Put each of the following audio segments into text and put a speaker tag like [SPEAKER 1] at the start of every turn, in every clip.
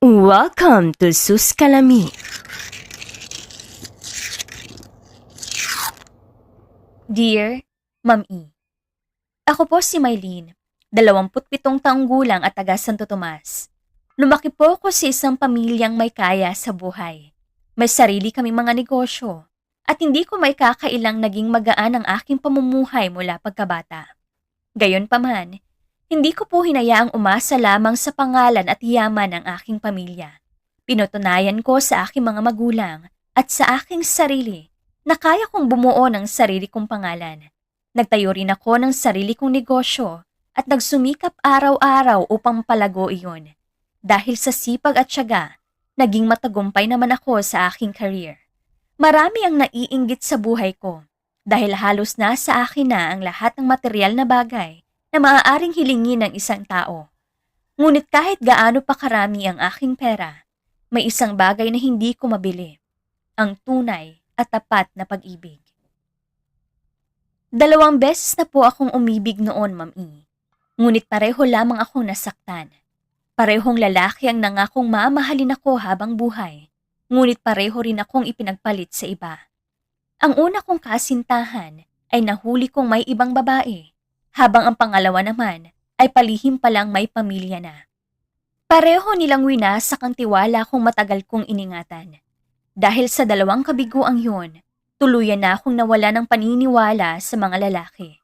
[SPEAKER 1] Welcome to Sus Kalami.
[SPEAKER 2] Dear Ma'am E. Ako po si Mylene, 27 taong gulang at taga Santo Tomas. Lumaki po ako sa isang pamilyang may kaya sa buhay. May sarili kaming mga negosyo at hindi ko may kakailang naging magaan ang aking pamumuhay mula pagkabata. Gayunpaman, hindi ko po hinayaang umasa lamang sa pangalan at yaman ng aking pamilya. Pinutunayan ko sa aking mga magulang at sa aking sarili na kaya kong bumuo ng sarili kong pangalan. Nagtayo rin ako ng sarili kong negosyo at nagsumikap araw-araw upang palago iyon. Dahil sa sipag at tiyaga, naging matagumpay naman ako sa aking career. Marami ang naiinggit sa buhay ko dahil halos nasa akin na ang lahat ng material na bagay na maaaring hilingin ng isang tao. Ngunit kahit gaano pa karami ang aking pera, may isang bagay na hindi ko mabili, ang tunay at tapat na pag-ibig. 2 beses na po akong umibig noon, Ma'am E. Ngunit pareho lamang akong nasaktan. Parehong lalaki ang nangakong mamahalin ako habang buhay, ngunit pareho rin akong ipinagpalit sa iba. Ang una kong kasintahan ay nahuli kong may ibang babae, habang ang pangalawa naman ay palihim palang may pamilya na. Pareho nilang winasak ang tiwala kong matagal kong iningatan. Dahil sa 2 kabiguang yun, tuluyan na akong nawala ng paniniwala sa mga lalaki.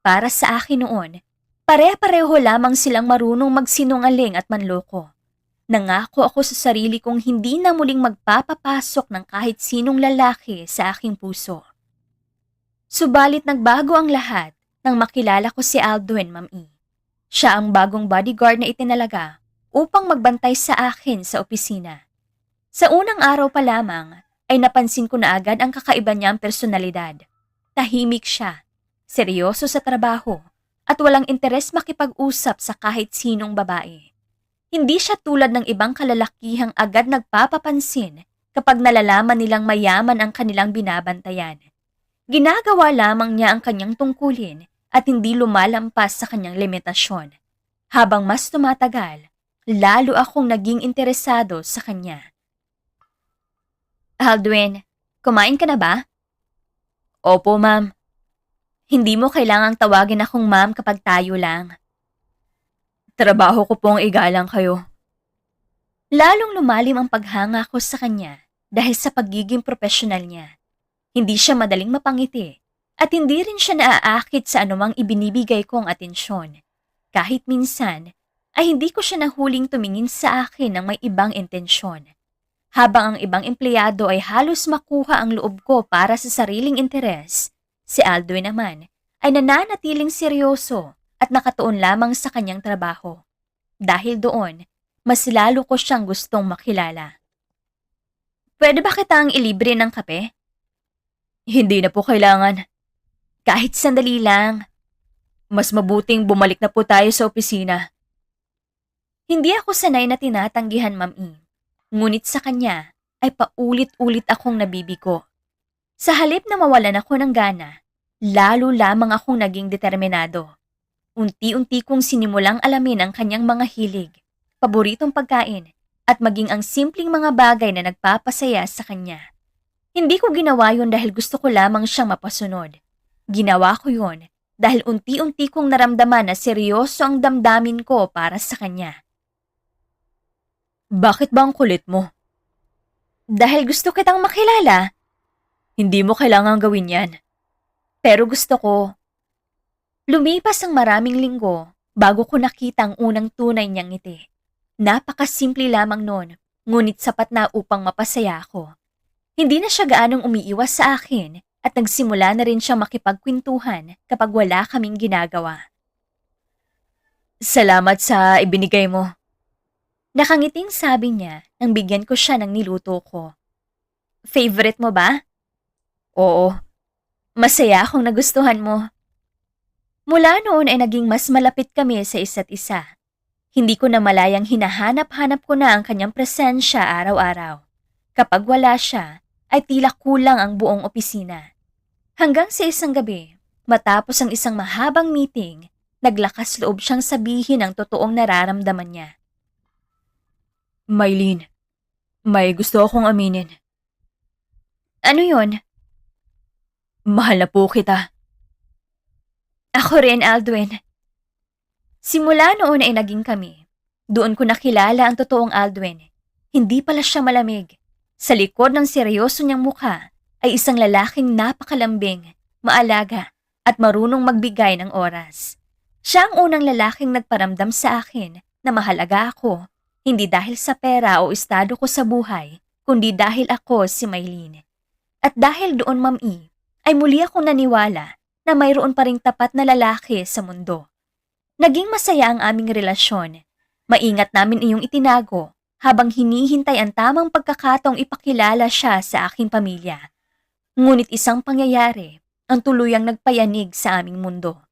[SPEAKER 2] Para sa akin noon, pare-pareho lamang silang marunong magsinungaling at manloko. Nangako ako sa sarili kong hindi na muling magpapapasok ng kahit sinong lalaki sa aking puso. Subalit nagbago ang lahat nang makilala ko si Aldwin, Ma'am E. Siya ang bagong bodyguard na itinalaga upang magbantay sa akin sa opisina. Sa unang araw pa lamang ay napansin ko na agad ang kakaiba niyang personalidad. Tahimik siya, seryoso sa trabaho, at walang interes makipag-usap sa kahit sinong babae. Hindi siya tulad ng ibang kalalakihang agad nagpapapansin kapag nalalaman nilang mayaman ang kanilang binabantayan. Ginagawa lamang niya ang kanyang tungkulin at hindi lumalampas sa kanyang limitasyon. Habang mas tumatagal, lalo akong naging interesado sa kanya. Aldwin, kumain ka na ba? Opo, ma'am. Hindi mo kailangang tawagin akong ma'am kapag tayo lang. Trabaho ko pong igalang kayo. Lalong lumalim ang paghanga ko sa kanya dahil sa pagiging profesional niya. Hindi siya madaling mapangiti at hindi rin siya naaakit sa anumang ibinibigay kong atensyon. Kahit minsan ay hindi ko siya nahuling tumingin sa akin ng may ibang intensyon. Habang ang ibang empleyado ay halos makuha ang loob ko para sa sariling interes, si Aldwin naman ay nananatiling seryoso at nakatuon lamang sa kanyang trabaho. Dahil doon, mas lalo ko siyang gustong makilala. Pwede ba kitang ilibre ng kape? Hindi na po kailangan. Kahit sandali lang. Mas mabuting bumalik na po tayo sa opisina. Hindi ako sanay na tinatanggihan, Ma'am E. Ngunit sa kanya ay paulit-ulit akong nabibigo. Sa halip na mawalan ako ng gana, lalo lamang akong naging determinado. Unti-unti kong sinimulang alamin ang kanyang mga hilig, paboritong pagkain, at maging ang simpleng mga bagay na nagpapasaya sa kanya. Hindi ko ginawa yun dahil gusto ko lamang siyang mapasunod. Ginawa ko yun dahil unti-unti kong naramdaman na seryoso ang damdamin ko para sa kanya. Bakit ba ang kulit mo? Dahil gusto kitang makilala. Hindi mo kailangang gawin yan. Pero gusto ko. Lumipas ang maraming linggo bago ko nakita ang unang tunay niyang ngiti. Napakasimple lamang noon, ngunit sapat na upang mapasaya ako. Hindi na siya gaanong umiiwas sa akin at nagsimula na rin siyang makipagkwentuhan kapag wala kaming ginagawa. Salamat sa ibinigay mo. Nakangiting sabi niya nang bigyan ko siya ng niluto ko. Favorite mo ba? Oo. Masaya akong nagustuhan mo. Mula noon ay naging mas malapit kami sa isa't isa. Hindi ko na malayang hinahanap-hanap ko na ang kanyang presensya araw-araw. Kapag wala siya, ay tila kulang ang buong opisina. Hanggang sa isang gabi, matapos ang isang mahabang meeting, naglakas loob siyang sabihin ang totoong nararamdaman niya.
[SPEAKER 1] Mylene, may gusto akong aminin.
[SPEAKER 2] Ano yon?
[SPEAKER 1] Mahal na po kita.
[SPEAKER 2] Ako rin, Aldwin. Simula noon ay naging kami. Doon ko nakilala ang totoong Aldwin. Hindi pala siya malamig. Sa likod ng seryoso niyang mukha ay isang lalaking napakalambing, maalaga, at marunong magbigay ng oras. Siya ang unang lalaking nagparamdam sa akin na mahalaga ako, hindi dahil sa pera o estado ko sa buhay, kundi dahil ako si Mylene. At dahil doon, Ma'am E, ay muli akong naniwala na mayroon pa ring tapat na lalaki sa mundo. Naging masaya ang aming relasyon. Maingat namin iyong itinago habang hinihintay ang tamang pagkakataong ipakilala siya sa aking pamilya. Ngunit isang pangyayari ang tuluyang nagpayanig sa aming mundo.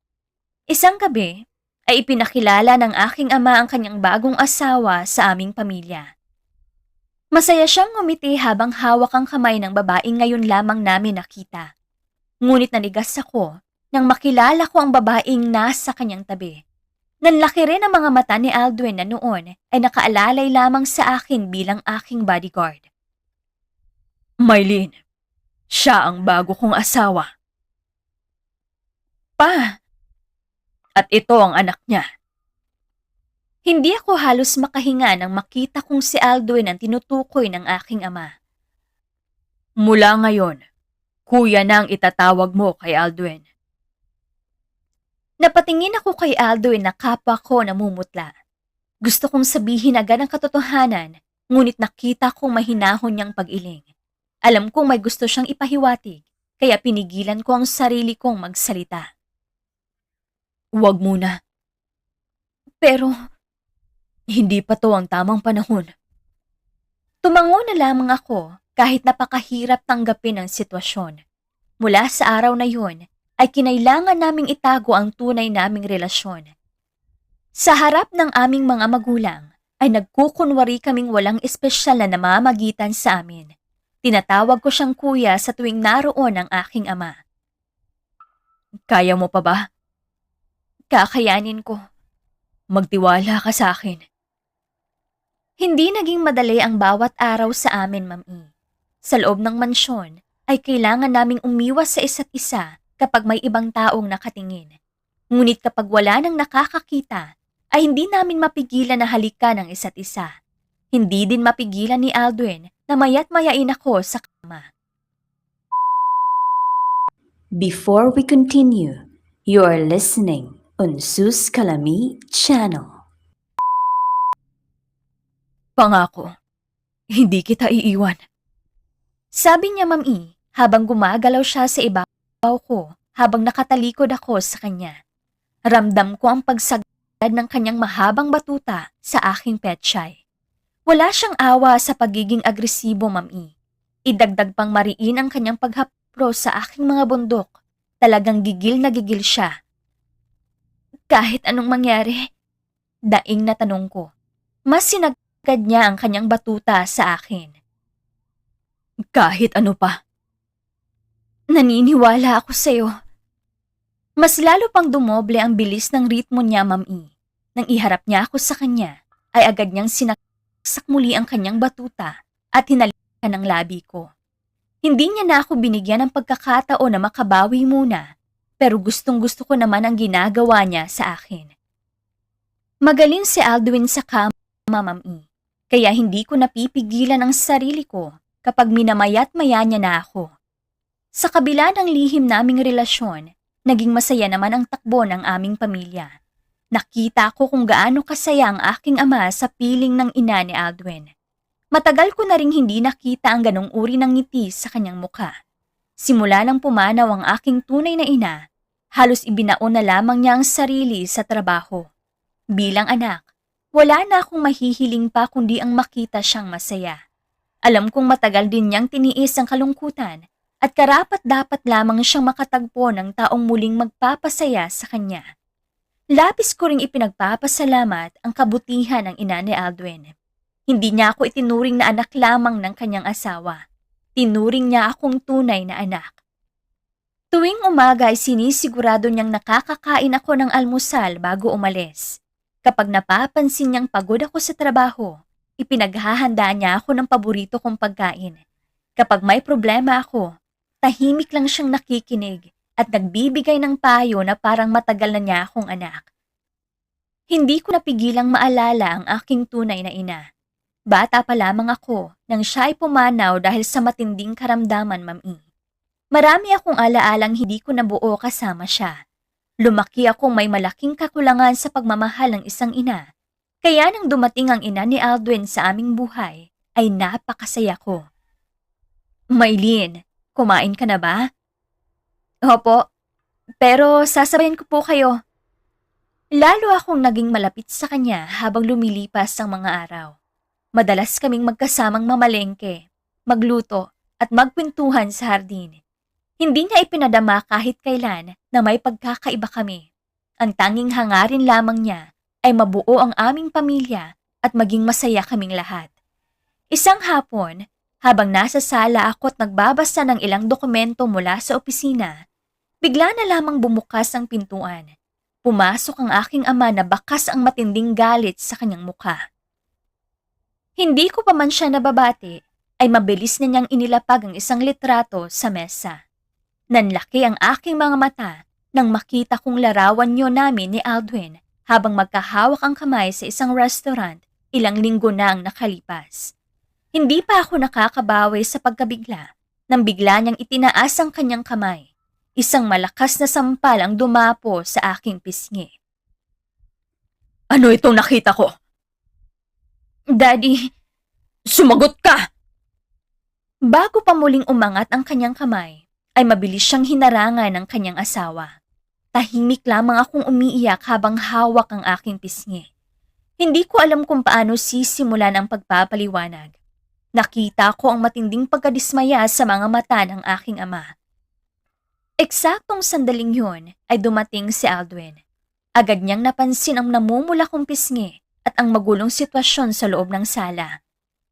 [SPEAKER 2] Isang gabi ay ipinakilala ng aking ama ang kanyang bagong asawa sa aming pamilya. Masaya siyang ngumiti habang hawak ang kamay ng babaeng ngayon lamang namin nakita. Ngunit nanigas ako nang makilala ko ang babaeng nasa kanyang tabi. Nanlaki rin ang mga mata ni Aldwin na noon ay nakaalalay lamang sa akin bilang aking bodyguard.
[SPEAKER 1] Mylene, siya ang bago kong asawa.
[SPEAKER 2] Pa!
[SPEAKER 1] At ito ang anak niya.
[SPEAKER 2] Hindi ako halos makahinga nang makita kong si Aldwin ang tinutukoy ng aking ama.
[SPEAKER 1] Mula ngayon, kuya na ang itatawag mo kay Aldwin.
[SPEAKER 2] Napatingin ako kay Aldwin na kapwa ko namumutla. Gusto kong sabihin agad ang katotohanan, ngunit nakita kong mahinahon niyang pag-iling. Alam kong may gusto siyang ipahiwatig, kaya pinigilan ko ang sarili kong magsalita.
[SPEAKER 1] Huwag muna.
[SPEAKER 2] Pero,
[SPEAKER 1] hindi pa to ang tamang panahon.
[SPEAKER 2] tumango na lamang ako kahit napakahirap tanggapin ang sitwasyon. Mula sa araw na yun, ay kinailangan naming itago ang tunay naming relasyon. Sa harap ng aming mga magulang, ay nagkukunwari kaming walang espesyal na namamagitan sa amin. Tinatawag ko siyang kuya sa tuwing naroon ang aking ama.
[SPEAKER 1] Kaya mo pa ba?
[SPEAKER 2] Kakayanin ko.
[SPEAKER 1] Magtiwala ka sa akin.
[SPEAKER 2] Hindi naging madali ang bawat araw sa amin, Ma'am E. Sa loob ng mansyon, ay kailangan naming umiwas sa isa't isa kapag may ibang taong nakatingin. Ngunit kapag wala nang nakakakita, ay hindi namin mapigilan na halikan ng isa't isa. Hindi din mapigilan ni Aldwin na maya't mayain ako sa kama.
[SPEAKER 1] Before we continue, you are listening on Sus Calami Channel. Pangako, hindi kita iiwan.
[SPEAKER 2] Sabi niya, Ma'am E, habang gumagalaw siya sa ibabaw ko habang nakatalikod ako sa kanya. Ramdam ko ang pagsagad ng kanyang mahabang batuta sa aking petsay. Wala siyang awa sa pagiging agresibo, Ma'am E. Idagdag pang mariin ang kanyang paghapro sa aking mga bundok. Talagang gigil na gigil siya. Kahit anong mangyari, daing na tanong ko. Mas sinagad niya ang kanyang batuta sa akin.
[SPEAKER 1] Kahit ano pa.
[SPEAKER 2] Naniniwala ako sa'yo. Mas lalo pang dumoble ang bilis ng ritmo niya, Ma'am E. Nang iharap niya ako sa kanya, ay agad niyang sinaksak muli ang kanyang batuta at hinalikan ng labi ko. Hindi niya na ako binigyan ng pagkakataon na makabawi muna, pero gustong-gusto ko naman ang ginagawa niya sa akin. Magaling si Aldwin sa kama, Ma'am E. Kaya hindi ko napipigilan ang sarili ko kapag minamaya't-maya niya na ako. Sa kabila ng lihim naming relasyon, naging masaya naman ang takbo ng aming pamilya. Nakita ko kung gaano kasaya ang aking ama sa piling ng ina ni Aldwin. Matagal ko na ring hindi nakita ang ganong uri ng ngiti sa kanyang mukha. Simula nang pumanaw ang aking tunay na ina, halos ibinaon na lamang niya ang sarili sa trabaho. Bilang anak, wala na akong mahihiling pa kundi ang makita siyang masaya. Alam kong matagal din niyang tiniis ang kalungkutan at karapat-dapat lamang siyang makatagpo ng taong muling magpapasaya sa kanya. Labis ko ring ipinagpapasalamat ang kabutihan ng ina ni Aldwin. Hindi niya ako itinuring na anak lamang ng kanyang asawa. Tinuring niya akong tunay na anak. Tuwing umaga ay sinisigurado niyang nakakakain ako ng almusal bago umalis. Kapag napapansin niyang pagod ako sa trabaho, ipinaghahanda niya ako ng paborito kong pagkain. Kapag may problema ako, tahimik lang siyang nakikinig at nagbibigay ng payo na parang matagal na niya akong anak. Hindi ko napigilang maalala ang aking tunay na ina. Bata pa lamang ako nang siya ay pumanaw dahil sa matinding karamdaman, Mami. Marami akong alaalang hindi ko nabuo kasama siya. Lumaki akong may malaking kakulangan sa pagmamahal ng isang ina. Kaya nang dumating ang ina ni Aldwin sa aming buhay, ay napakasaya ko. Maylin, kumain ka na ba? Opo, pero sasabayan ko po kayo. Lalo akong naging malapit sa kanya habang lumilipas ang mga araw. Madalas kaming magkasamang mamalengke, magluto at magkwentuhan sa hardin. Hindi niya ipinadama kahit kailan na may pagkakaiba kami. Ang tanging hangarin lamang niya ay mabuo ang aming pamilya at maging masaya kaming lahat. Isang hapon, habang nasa sala ako at nagbabasa ng ilang dokumento mula sa opisina, bigla na lamang bumukas ang pintuan. Pumasok ang aking ama na bakas ang matinding galit sa kanyang mukha. Hindi ko pa man siya nababati, ay mabilis na niyang inilapag ang isang litrato sa mesa. Nanlaki ang aking mga mata nang makita kong larawan niyo namin ni Aldwin habang magkahawak ang kamay sa isang restaurant ilang linggo na ang nakalipas. Hindi pa ako nakakabawi sa pagkabigla nang bigla niyang itinaas ang kanyang kamay. Isang malakas na sampal ang dumapo sa aking pisngi. Ano itong nakita ko? Daddy, sumagot ka! Bago pa muling umangat ang kanyang kamay, ay mabilis siyang hinarangan ng kanyang asawa. Tahimik lamang akong umiiyak habang hawak ang aking pisngi. Hindi ko alam kung paano sisimulan ang pagpapaliwanag. Nakita ko ang matinding pagkadismaya sa mga mata ng aking ama. Eksaktong sandaling yun ay dumating si Aldwin. Agad niyang napansin ang namumula kong pisngi at ang magulong sitwasyon sa loob ng sala.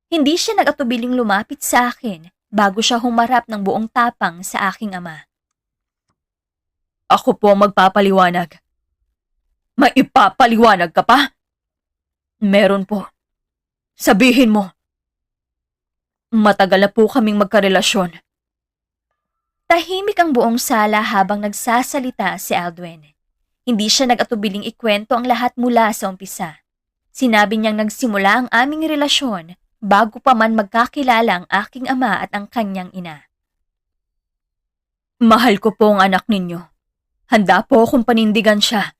[SPEAKER 2] Hindi siya nag-atubiling lumapit sa akin bago siya humarap ng buong tapang sa aking ama. Ako po ang magpapaliwanag. May ipapaliwanag ka pa? Meron po. Sabihin mo. Matagal na po kaming magkarelasyon. Tahimik ang buong sala habang nagsasalita si Aldwin. Hindi siya nag-atubiling ikwento ang lahat mula sa umpisa. Sinabi niyang nagsimula ang aming relasyon bago pa man magkakilala ang aking ama at ang kanyang ina. Mahal ko po ang anak ninyo. Handa po akong panindigan siya.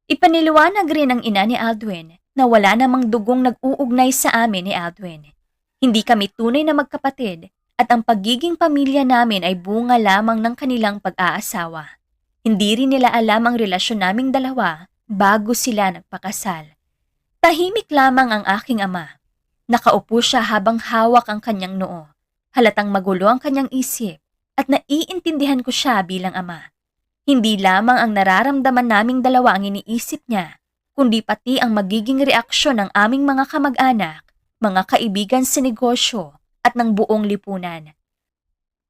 [SPEAKER 2] Ipaniliwanag rin ng ina ni Aldwin na wala namang dugong nag-uugnay sa amin ni Aldwin. Hindi kami tunay na magkapatid at ang pagiging pamilya namin ay bunga lamang ng kanilang pag-aasawa. Hindi rin nila alam ang relasyon naming dalawa bago sila nagpakasal. Tahimik lamang ang aking ama. Nakaupo siya habang hawak ang kanyang noo. Halatang magulo ang kanyang isip at naiintindihan ko siya bilang ama. Hindi lamang ang nararamdaman naming dalawa ang iniisip niya, kundi pati ang magiging reaksyon ng aming mga kamag-anak, mga kaibigan sa negosyo at ng buong lipunan.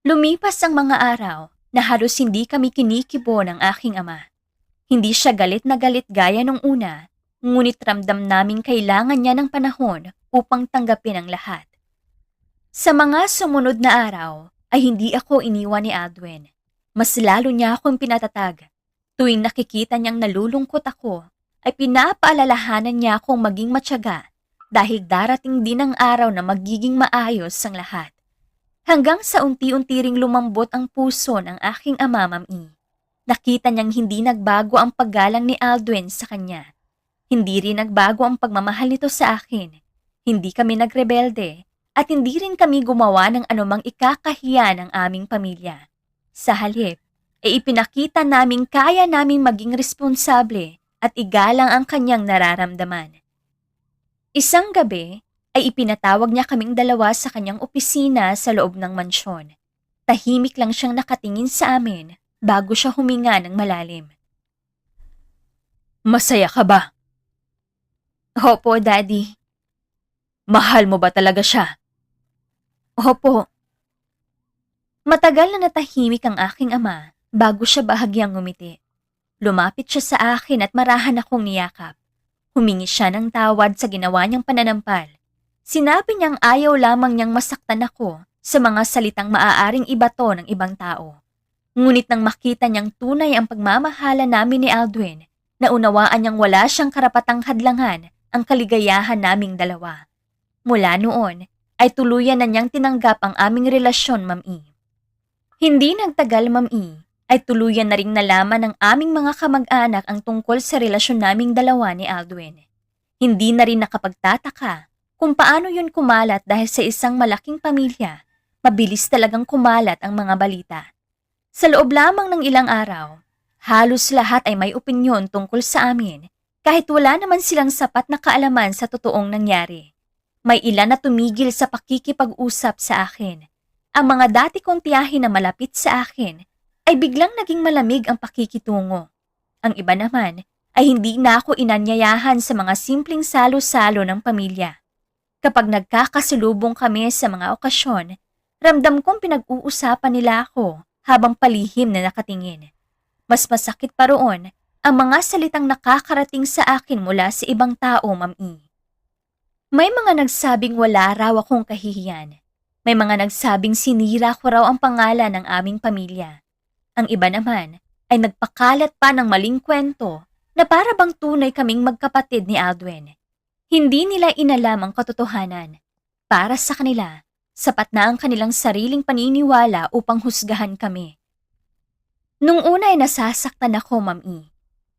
[SPEAKER 2] Lumipas ang mga araw na halos hindi kami kinikibo ng aking ama. Hindi siya galit na galit gaya nung una, ngunit ramdam naming kailangan niya ng panahon upang tanggapin ang lahat. Sa mga sumunod na araw ay hindi ako iniwan ni Aldwin. Mas lalo niya akong pinatatag. Tuwing nakikita niyang nalulungkot ako, ay pinapaalalahanan niya akong maging matyaga dahil darating din ang araw na magiging maayos ang lahat. Hanggang sa unti-unti ring lumambot ang puso ng aking ama, Mami. Nakita niyang hindi nagbago ang paggalang ni Aldwin sa kanya. Hindi rin nagbago ang pagmamahal nito sa akin. Hindi kami nagrebelde at hindi rin kami gumawa ng anumang ikakahiya ng aming pamilya. Sa halip, ay ipinakita naming kaya naming maging responsable at igalang ang kanyang nararamdaman. Isang gabi, ay ipinatawag niya kaming dalawa sa kanyang opisina sa loob ng mansyon. Tahimik lang siyang nakatingin sa amin bago siya huminga ng malalim. Masaya ka ba? Opo, Daddy. Mahal mo ba talaga siya? Opo. Matagal na natahimik ang aking ama bago siya bahagyang ngumiti. Lumapit siya sa akin at marahan akong niyakap. Humingi siya ng tawad sa ginawa niyang pananampal. Sinabi niyang ayaw lamang niyang masaktan ako sa mga salitang maaaring ibato ng ibang tao. Ngunit nang makita niyang tunay ang pagmamahala namin ni Aldwin, naunawaan niyang wala siyang karapatang hadlangan ang kaligayahan naming dalawa. Mula noon, ay tuluyan na niyang tinanggap ang aming relasyon, Ma'am E. Hindi nagtagal, Ma'am E, ay tuluyan na ring nalaman ng aming mga kamag-anak ang tungkol sa relasyon naming dalawa ni Aldwin. Hindi na rin nakapagtataka kung paano yun kumalat dahil sa isang malaking pamilya, mabilis talagang kumalat ang mga balita. Sa loob lamang ng ilang araw, halos lahat ay may opinyon tungkol sa amin kahit wala naman silang sapat na kaalaman sa totoong nangyari. May ilan na tumigil sa pakikipag-usap sa akin. Ang mga dati kong tiyahin na malapit sa akin ay biglang naging malamig ang pakikitungo. Ang iba naman ay hindi na ako inanyayahan sa mga simpleng salo-salo ng pamilya. Kapag nagkakasalubong kami sa mga okasyon, ramdam kong pinag-uusapan nila ako habang palihim na nakatingin. Mas masakit pa roon ang mga salitang nakakarating sa akin mula sa ibang tao, Ma'am E. May mga nagsabing wala raw akong kahihiyan. May mga nagsabing sinira ko raw ang pangalan ng aming pamilya. Ang iba naman ay nagpakalat pa ng maling kwento na para bang tunay kaming magkapatid ni Aldwin. Hindi nila inalam ang katotohanan. Para sa kanila, sapat na ang kanilang sariling paniniwala upang husgahan kami. Nung una ay nasasaktan ako, Ma'am E.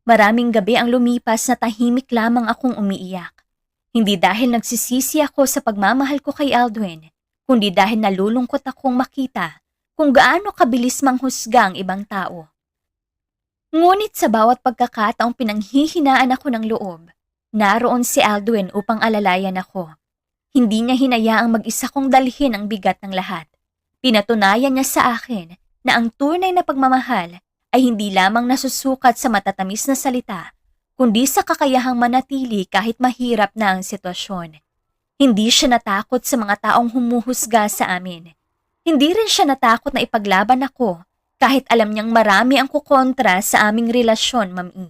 [SPEAKER 2] Maraming gabi ang lumipas na tahimik lamang akong umiiyak. Hindi dahil nagsisisi ako sa pagmamahal ko kay Aldwin, kundi dahil nalulungkot akong makita kung gaano kabilis manghusga ang ibang tao. Ngunit sa bawat pagkakataong pinanghihinaan ako ng loob, naroon si Aldwin upang alalayan ako. Hindi niya hinayaang mag-isa kong dalhin ang bigat ng lahat. Pinatunayan niya sa akin na ang tunay na pagmamahal ay hindi lamang nasusukat sa matatamis na salita, kundi sa kakayahang manatili kahit mahirap na ang sitwasyon. Hindi siya natakot sa mga taong humuhusga sa amin. Hindi rin siya natakot na ipaglaban ako kahit alam niyang marami ang kukontra sa aming relasyon, Ma'am E.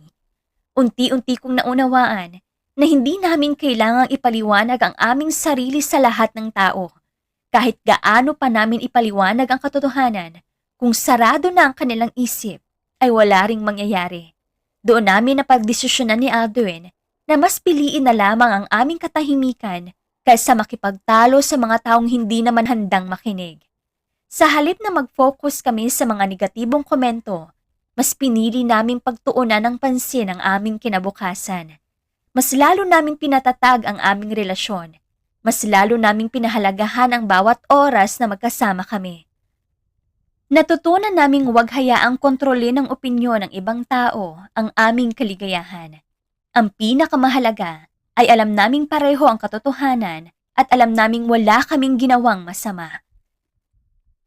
[SPEAKER 2] Unti-unti kong naunawaan na hindi namin kailangang ipaliwanag ang aming sarili sa lahat ng tao. Kahit gaano pa namin ipaliwanag ang katotohanan, kung sarado na ang kanilang isip, ay wala ring mangyayari. Doon namin napagdesisyonan ni Aldwin na mas piliin na lamang ang aming katahimikan kaysa makipagtalo sa mga taong hindi naman handang makinig. Sa halip na mag-focus kami sa mga negatibong komento, mas pinili naming pagtuunan ng pansin ang aming kinabukasan. Mas lalo naming pinatatag ang aming relasyon. Mas lalo naming pinahalagahan ang bawat oras na magkasama kami. Natutunan naming huwag hayaang kontrolin ng opinyon ng ibang tao ang aming kaligayahan. Ang pinakamahalaga ay alam naming pareho ang katotohanan at alam naming wala kaming ginawang masama.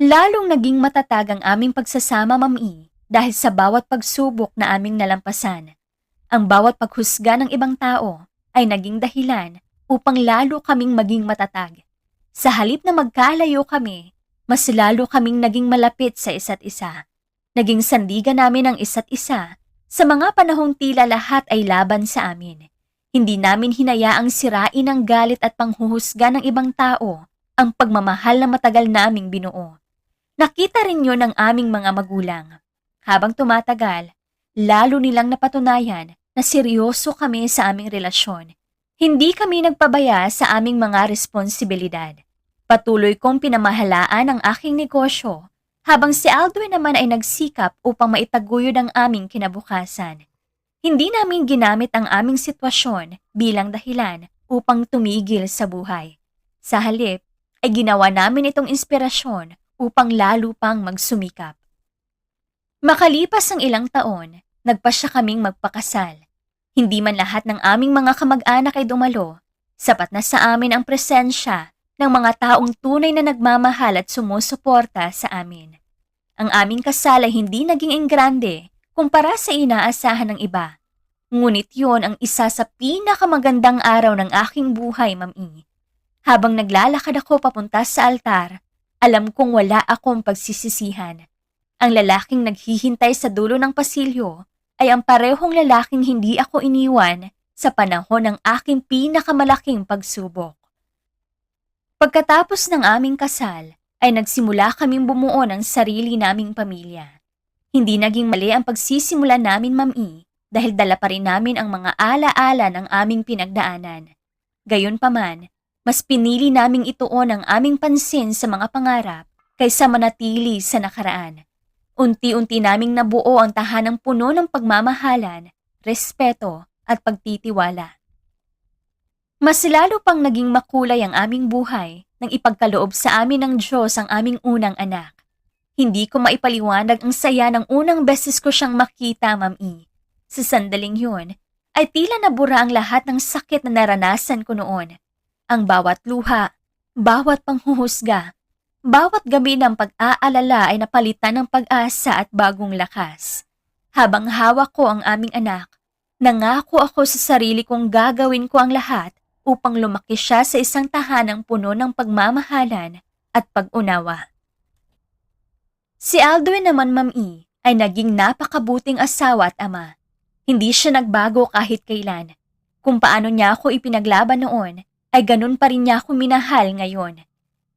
[SPEAKER 2] Lalong naging matatag ang aming pagsasama, Ma'am E, dahil sa bawat pagsubok na aming nalampasan. Ang bawat paghusga ng ibang tao ay naging dahilan upang lalo kaming maging matatag. Sa halip na magkalayo kami, mas lalo kaming naging malapit sa isa't isa. Naging sandigan namin ang isa't isa sa mga panahong tila lahat ay laban sa amin. Hindi namin hinayaang sirain ang galit at panghuhusga ng ibang tao ang pagmamahal na matagal naming binuo. Nakita rin yun ng aming mga magulang. Habang tumatagal, lalo nilang napatunayan na seryoso kami sa aming relasyon. Hindi kami nagpabaya sa aming mga responsibilidad. Patuloy kong pinamahalaan ang aking negosyo, habang si Aldwin naman ay nagsikap upang maitaguyod ang aming kinabukasan. Hindi namin ginamit ang aming sitwasyon bilang dahilan upang tumigil sa buhay. Sa halip, ay ginawa namin itong inspirasyon upang lalo pang magsumikap. Makalipas ang ilang taon, nagpasya kaming magpakasal. Hindi man lahat ng aming mga kamag-anak ay dumalo, sapat na sa amin ang presensya ng mga taong tunay na nagmamahal at sumusuporta sa amin. Ang aming kasal ay hindi naging enggrande kumpara sa inaasahan ng iba. Ngunit yun ang isa sa pinakamagandang araw ng aking buhay, Ma'am E. Habang naglalakad ako papunta sa altar, alam kong wala akong pagsisisihan. Ang lalaking naghihintay sa dulo ng pasilyo ay ang parehong lalaking hindi ako iniwan sa panahon ng aking pinakamalaking pagsubok. Pagkatapos ng aming kasal, ay nagsimula kaming bumuo ng sarili naming pamilya. Hindi naging mali ang pagsisimula namin, Mami, dahil dala pa rin namin ang mga ala-ala ng aming pinagdaanan. Gayunpaman, mas pinili naming ituon ang aming pansin sa mga pangarap kaysa manatili sa nakaraan. Unti-unti naming nabuo ang tahanang puno ng pagmamahalan, respeto at pagtitiwala. Mas lalo pang naging makulay ang aming buhay nang ipagkaloob sa amin ng Diyos ang aming unang anak. Hindi ko maipaliwanag ang saya ng unang beses ko siyang makita, Mami. Sa sandaling yun, ay tila nabura ang lahat ng sakit na naranasan ko noon. Ang bawat luha, bawat panghuhusga, bawat gabi ng pag-aalala ay napalitan ng pag-asa at bagong lakas. Habang hawak ko ang aming anak, nangako ako sa sarili kong gagawin ko ang lahat upang lumaki siya sa isang tahanang puno ng pagmamahalan at pag-unawa. Si Aldwin naman, Mami, ay naging napakabuting asawa at ama. Hindi siya nagbago kahit kailan. Kung paano niya ako ipinaglaban noon, ay ganun pa rin niya ako minahal ngayon.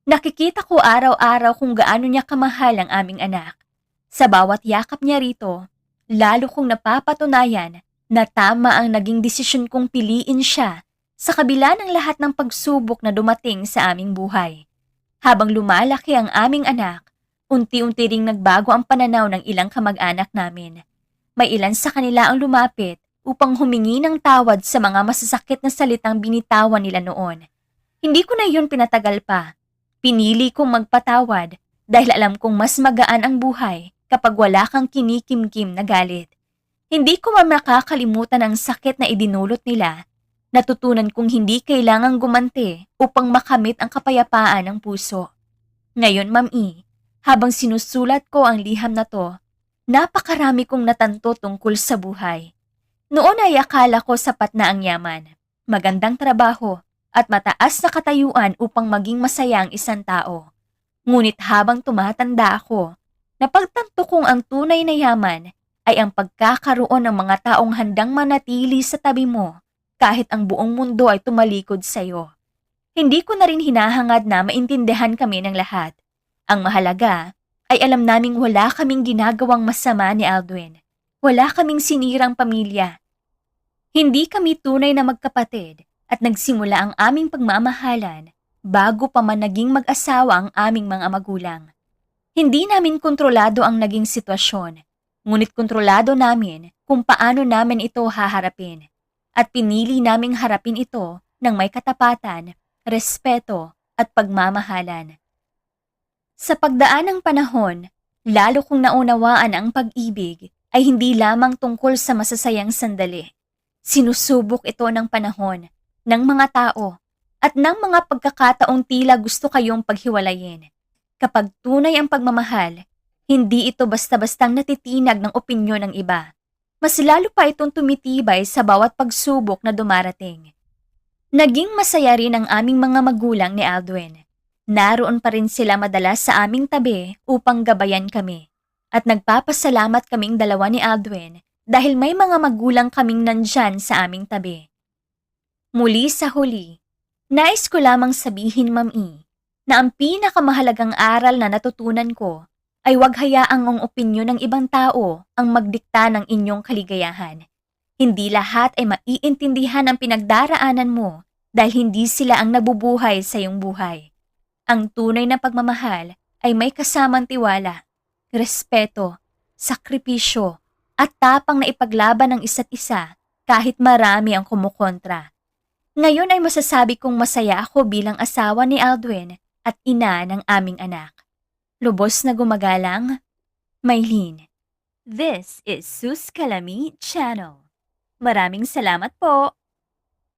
[SPEAKER 2] Nakikita ko araw-araw kung gaano niya kamahal ang aming anak. Sa bawat yakap niya rito, lalo kong napapatunayan na tama ang naging desisyon kong piliin siya sa kabila ng lahat ng pagsubok na dumating sa aming buhay. Habang lumalaki ang aming anak, unti-unti ring nagbago ang pananaw ng ilang kamag-anak namin. May ilan sa kanila ang lumapit upang humingi ng tawad sa mga masasakit na salitang binitawan nila noon. Hindi ko na yun pinatagal pa. Pinili kong magpatawad dahil alam kong mas magaan ang buhay kapag wala kang kinikimkim na galit. Hindi ko makakalimutan ang sakit na idinulot nila. Natutunan kong hindi kailangang gumante upang makamit ang kapayapaan ng puso. Ngayon, Mami, habang sinusulat ko ang liham na to, napakarami kong natanto tungkol sa buhay. Noon ay akala ko sapat na ang yaman, magandang trabaho, at mataas na katayuan upang maging masaya ang isang tao. Ngunit habang tumatanda ako, napagtanto kong ang tunay na yaman ay ang pagkakaroon ng mga taong handang manatili sa tabi mo kahit ang buong mundo ay tumalikod sa iyo. Hindi ko na rin hinahangad na maintindihan kami ng lahat. Ang mahalaga ay alam naming wala kaming ginagawang masama ni Aldwin. Wala kaming sinirang pamilya. Hindi kami tunay na magkapatid at nagsimula ang aming pagmamahalan bago pa man naging mag-asawa ang aming mga magulang. Hindi namin kontrolado ang naging sitwasyon, ngunit kontrolado namin kung paano namin ito haharapin. At pinili naming harapin ito ng may katapatan, respeto at pagmamahalan. Sa pagdaan ng panahon, lalo kong naunawaan ang pag-ibig ay hindi lamang tungkol sa masasayang sandali. Sinusubok ito ng panahon, ng mga tao, at ng mga pagkakataong tila gusto kayong paghiwalayin. Kapag tunay ang pagmamahal, hindi ito basta-bastang natitinag ng opinyon ng iba. Mas lalo pa itong tumitibay sa bawat pagsubok na dumarating. Naging masaya rin ang aming mga magulang ni Aldwin. Naroon pa rin sila madalas sa aming tabi upang gabayan kami. At nagpapasalamat kaming dalawa ni Aldwin dahil may mga magulang kaming nandyan sa aming tabi. Muli sa huli, nais ko lamang sabihin, Mami, na ang pinakamahalagang aral na natutunan ko ay huwag hayaang ang opinyon ng ibang tao ang magdikta ng inyong kaligayahan. Hindi lahat ay maiintindihan ang pinagdaraanan mo dahil hindi sila ang nabubuhay sa iyong buhay. Ang tunay na pagmamahal ay may kasamang tiwala, respeto, sakripisyo, at tapang na ipaglaban ng isa't isa kahit marami ang kumukontra. Ngayon ay masasabi kong masaya ako bilang asawa ni Aldwin at ina ng aming anak. Lubos na gumagalang, Maylene. This is Sus Calami Channel. Maraming salamat po.